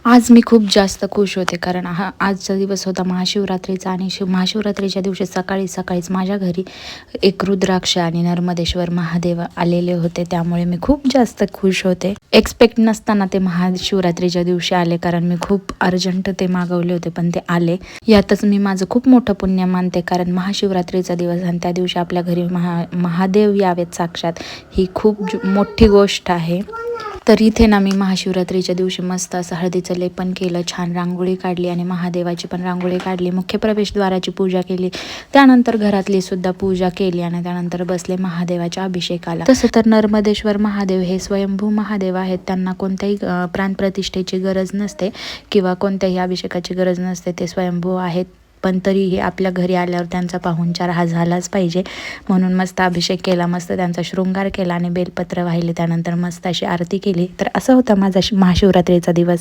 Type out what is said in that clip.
आज मी खूप जास्त खुश होते, कारण आजचा दिवस होता महाशिवरात्रीचा आणि महाशिवरात्रीच्या दिवशी सकाळीच माझ्या घरी एक रुद्राक्ष आणि नर्मदेश्वर महादेव आलेले होते. त्यामुळे मी खूप जास्त खुश होते. एक्सपेक्ट नसताना ते महाशिवरात्रीच्या दिवशी आले, कारण मी खूप अर्जंट ते मागवले होते, पण ते आले. यातच मी माझं खूप मोठं पुण्य मानते, कारण महाशिवरात्रीचा दिवस आणि त्या दिवशी आपल्या घरी महादेव यावेत साक्षात, ही खूप मोठी गोष्ट आहे. तर इथे ना मी महाशिवरात्रीच्या दिवशी मस्त असं हळदीचं लेपन केलं, छान रांगोळी काढली आणि महादेवाची पण रांगोळी काढली, मुख्य प्रवेशद्वाराची पूजा केली, त्यानंतर घरातली सुद्धा पूजा केली आणि त्यानंतर बसले महादेवाच्या अभिषेकाला. तसं तर नर्मदेश्वर महादेव हे स्वयंभू महादेव आहेत, त्यांना कोणत्याही प्राणप्रतिष्ठेची गरज नसते किंवा कोणत्याही अभिषेकाची गरज नसते, ते स्वयंभू आहेत. पण तरीही आपल्या घरी आल्यावर त्यांचा पाहुणचार हा झालाच पाहिजे, म्हणून मस्त अभिषेक केला, मस्त त्यांचा शृंगार केला आणि बेलपत्र वाहिले, त्यानंतर मस्त अशी आरती केली. तर असं होता माझा महाशिवरात्रीचा दिवस.